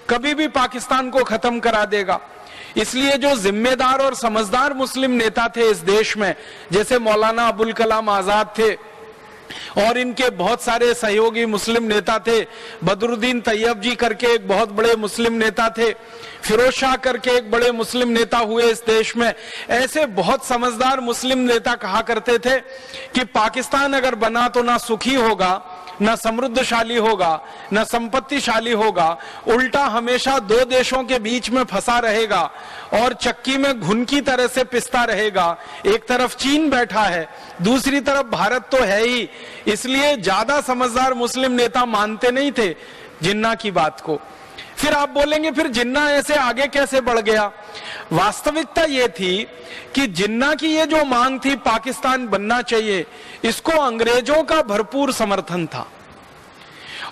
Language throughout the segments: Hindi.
कभी भी पाकिस्तान को खत्म करा देगा। इसलिए जो जिम्मेदार और समझदार मुस्लिम नेता थे इस देश में, जैसे मौलाना अबुल कलाम आजाद थे और इनके बहुत सारे सहयोगी मुस्लिम नेता थे, बदरुद्दीन तैयब जी करके एक बहुत बड़े मुस्लिम नेता थे, फिरोज शाह करके एक बड़े मुस्लिम नेता हुए इस देश में, ऐसे बहुत समझदार मुस्लिम नेता कहा करते थे कि पाकिस्तान अगर बना तो ना सुखी होगा, न समृद्धशाली होगा, न संपत्तिशाली होगा, उल्टा हमेशा दो देशों के बीच में फंसा रहेगा और चक्की में घुन की तरह से पिसता रहेगा। एक तरफ चीन बैठा है, दूसरी तरफ भारत तो है ही। इसलिए ज्यादा समझदार मुस्लिम नेता मानते नहीं थे जिन्ना की बात को। फिर आप बोलेंगे फिर जिन्ना ऐसे आगे कैसे बढ़ गया? वास्तविकता ये थी कि जिन्ना की ये जो मांग थी पाकिस्तान बनना चाहिए, इसको अंग्रेजों का भरपूर समर्थन था।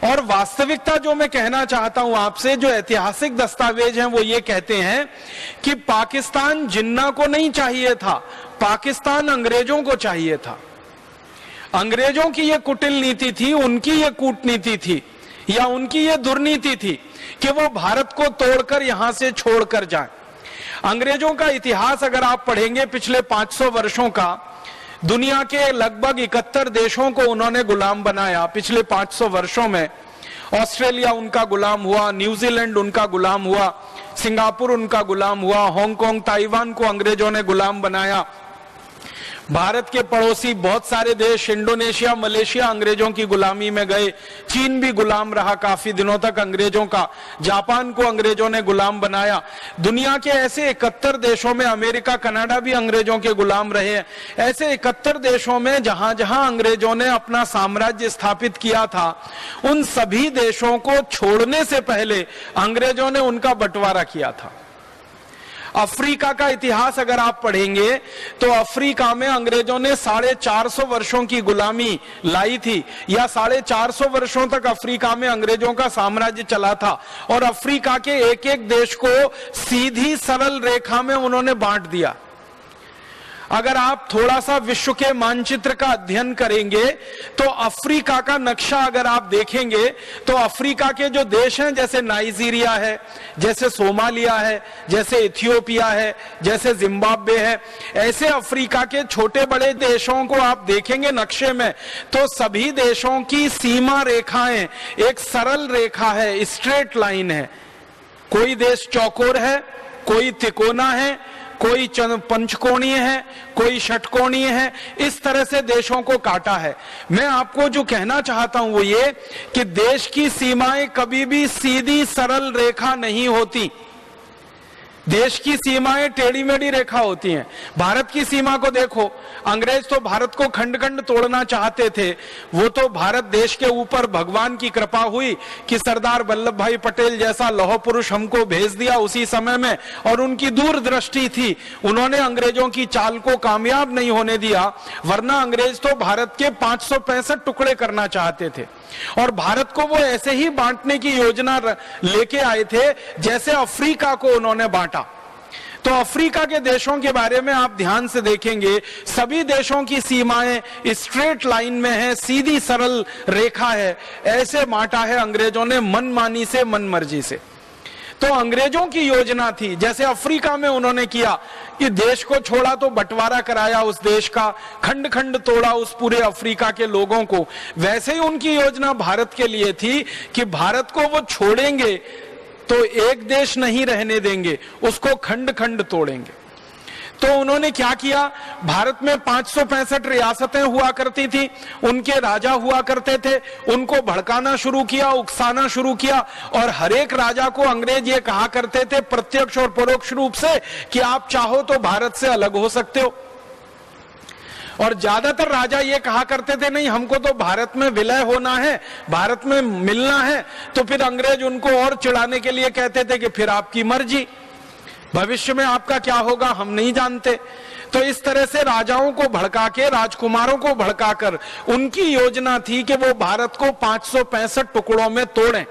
और वास्तविकता जो मैं कहना चाहता हूं आपसे, जो ऐतिहासिक दस्तावेज हैं वो ये कहते हैं कि पाकिस्तान जिन्ना को नहीं चाहिए था, पाकिस्तान अंग्रेजों को चाहिए था। अंग्रेजों की ये कुटिल नीति थी, उनकी ये कूटनीति थी या उनकी ये दुर्नीति थी कि वो भारत को तोड़कर यहां से छोड़कर जाएं। अंग्रेजों का इतिहास अगर आप पढ़ेंगे पिछले 500 वर्षों का, दुनिया के लगभग 71 देशों को उन्होंने गुलाम बनाया पिछले 500 वर्षों में। ऑस्ट्रेलिया उनका गुलाम हुआ, न्यूजीलैंड उनका गुलाम हुआ, सिंगापुर उनका गुलाम हुआ, हांगकांग, ताइवान को अंग्रेजों ने गुलाम बनाया। भारत के पड़ोसी बहुत सारे देश, इंडोनेशिया, मलेशिया अंग्रेजों की गुलामी में गए। चीन भी गुलाम रहा काफी दिनों तक अंग्रेजों का। जापान को अंग्रेजों ने गुलाम बनाया। दुनिया के ऐसे 71 देशों में, अमेरिका, कनाडा भी अंग्रेजों के गुलाम रहे हैं। ऐसे 71 देशों में जहां जहां अंग्रेजों ने अपना साम्राज्य स्थापित किया था, उन सभी देशों को छोड़ने से पहले अंग्रेजों ने उनका बंटवारा किया था। अफ्रीका का इतिहास अगर आप पढ़ेंगे तो अफ्रीका में अंग्रेजों ने 450 वर्षों की गुलामी लाई थी, या 450 वर्षों तक अफ्रीका में अंग्रेजों का साम्राज्य चला था। और अफ्रीका के एक एक देश को सीधी सरल रेखा में उन्होंने बांट दिया। अगर आप थोड़ा सा विश्व के मानचित्र का अध्ययन करेंगे तो अफ्रीका का नक्शा अगर आप देखेंगे तो अफ्रीका के जो देश हैं, जैसे नाइजीरिया है, जैसे सोमालिया है, जैसे इथियोपिया है, जैसे जिम्बाब्वे है, ऐसे अफ्रीका के छोटे बड़े देशों को आप देखेंगे नक्शे में तो सभी देशों की सीमा रेखाएं एक सरल रेखा है, स्ट्रेट लाइन है। कोई देश चौकोर है, कोई तिकोना है, कोई पंचकोणीय है, कोई षटकोणीय है। इस तरह से देशों को काटा है। मैं आपको जो कहना चाहता हूं वो ये कि देश की सीमाएं कभी भी सीधी सरल रेखा नहीं होती। देश की सीमाएं टेढ़ी मेढ़ी रेखा होती हैं। भारत की सीमा को देखो, अंग्रेज तो भारत को खंड खंड तोड़ना चाहते थे। वो तो भारत देश के ऊपर भगवान की कृपा हुई कि सरदार वल्लभ भाई पटेल जैसा लौह पुरुष हमको भेज दिया उसी समय में, और उनकी दूरदृष्टि थी, उन्होंने अंग्रेजों की चाल को कामयाब नहीं होने दिया। वरना अंग्रेज तो भारत के 565 टुकड़े करना चाहते थे और भारत को वो ऐसे ही बांटने की योजना लेके आए थे जैसे अफ्रीका को उन्होंने बांटा। तो अफ्रीका के देशों के बारे में आप ध्यान से देखेंगे, सभी देशों की सीमाएं स्ट्रेट लाइन में है, सीधी सरल रेखा है। ऐसे बांटा है अंग्रेजों ने मनमानी से, मनमर्जी से। तो अंग्रेजों की योजना थी, जैसे अफ्रीका में उन्होंने किया कि देश को छोड़ा तो बंटवारा कराया उस देश का, खंड खंड तोड़ा उस पूरे अफ्रीका के लोगों को, वैसे ही उनकी योजना भारत के लिए थी कि भारत को वो छोड़ेंगे तो एक देश नहीं रहने देंगे, उसको खंड खंड तोड़ेंगे। तो उन्होंने क्या किया, भारत में 565 रियासतें हुआ करती थी, उनके राजा हुआ करते थे, उनको भड़काना शुरू किया, उकसाना शुरू किया, और हर एक राजा को अंग्रेज ये कहा करते थे प्रत्यक्ष और परोक्ष रूप से कि आप चाहो तो भारत से अलग हो सकते हो। और ज्यादातर राजा ये कहा करते थे नहीं, हमको तो भारत में विलय होना है, भारत में मिलना है। तो फिर अंग्रेज उनको और चिढ़ाने के लिए कहते थे कि फिर आपकी मर्जी, भविष्य में आपका क्या होगा हम नहीं जानते। तो इस तरह से राजाओं को भड़का के, राजकुमारों को भड़काकर उनकी योजना थी कि वो भारत को 565 टुकड़ों में तोड़ें।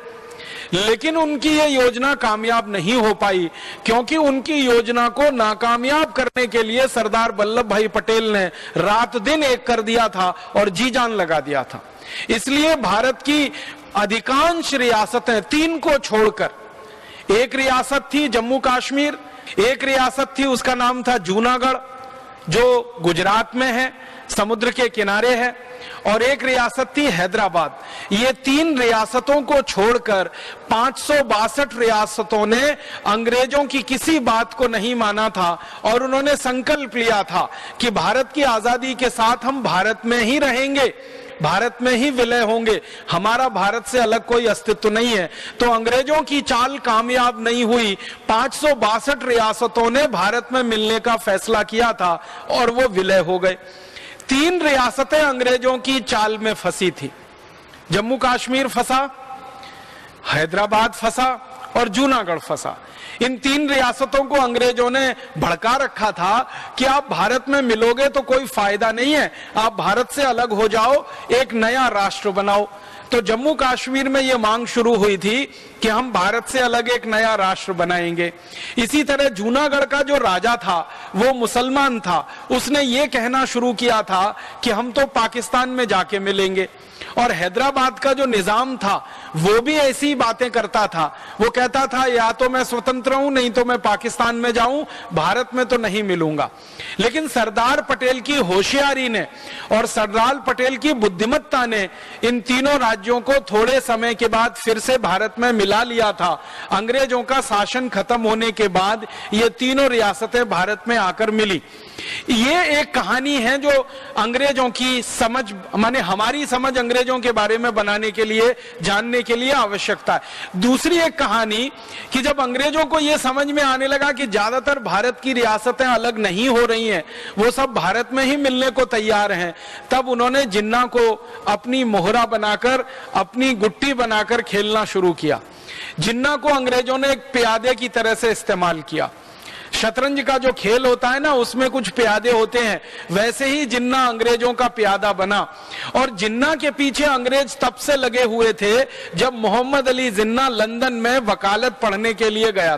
लेकिन उनकी ये योजना कामयाब नहीं हो पाई, क्योंकि उनकी योजना को नाकामयाब करने के लिए सरदार वल्लभ भाई पटेल ने रात दिन एक कर दिया था और जी जान लगा दिया था। इसलिए भारत की अधिकांश रियासतें, 3 को छोड़कर, एक रियासत थी जम्मू कश्मीर, एक रियासत थी उसका नाम था जूनागढ़ जो गुजरात में है, समुद्र के किनारे है, और एक रियासत थी हैदराबाद। ये 3 रियासतों को छोड़कर 562 रियासतों ने अंग्रेजों की किसी बात को नहीं माना था और उन्होंने संकल्प लिया था कि भारत की आजादी के साथ हम भारत में ही रहेंगे, भारत में ही विलय होंगे, हमारा भारत से अलग कोई अस्तित्व नहीं है। तो अंग्रेजों की चाल कामयाब नहीं हुई, 562 रियासतों ने भारत में मिलने का फैसला किया था और वो विलय हो गए। 3 रियासतें अंग्रेजों की चाल में फंसी थी, जम्मू कश्मीर फंसा, हैदराबाद फंसा और जूनागढ़ फंसा। इन 3 रियासतों को अंग्रेजों ने भड़का रखा था कि आप भारत में मिलोगे तो कोई फायदा नहीं है, आप भारत से अलग हो जाओ, एक नया राष्ट्र बनाओ। तो जम्मू कश्मीर में यह मांग शुरू हुई थी कि हम भारत से अलग एक नया राष्ट्र बनाएंगे। इसी तरह जूनागढ़ का जो राजा था वो मुसलमान था, उसने ये कहना शुरू किया था कि हम तो पाकिस्तान में जाके मिलेंगे। और हैदराबाद का जो निजाम था वो भी ऐसी बातें करता था, वो कहता था या तो मैं स्वतंत्र हूं नहीं तो मैं पाकिस्तान में जाऊं, भारत में तो नहीं मिलूंगा। लेकिन सरदार पटेल की होशियारी ने और सरदार पटेल की बुद्धिमत्ता ने इन तीनों राज्यों को थोड़े समय के बाद फिर से भारत में मिला लिया था। अंग्रेजों का शासन खत्म होने के बाद ये तीनों रियासतें भारत में आकर मिली। ये एक कहानी है जो अंग्रेजों की समझ, माने हमारी समझ अंग्रेजों के बारे में बनाने के लिए, जानने के लिए आवश्यकता है। दूसरी एक कहानी कि जब अंग्रेजों को यह समझ में आने लगा कि ज्यादातर भारत की रियासतें अलग नहीं हो रही हैं, वो सब भारत में ही मिलने को तैयार हैं, तब उन्होंने जिन्ना को अपनी मोहरा बनाकर, अपनी गुट्टी बनाकर खेलना शुरू किया। जिन्ना को अंग्रेजों ने एक प्यादे की तरह से इस्तेमाल किया। शतरंज का जो खेल होता है ना, उसमें कुछ प्यादे होते हैं, वैसे ही जिन्ना अंग्रेजों का प्यादा बना। और जिन्ना के पीछे अंग्रेज तब से लगे हुए थे जब मोहम्मद अली जिन्ना लंदन में वकालत पढ़ने के लिए गया।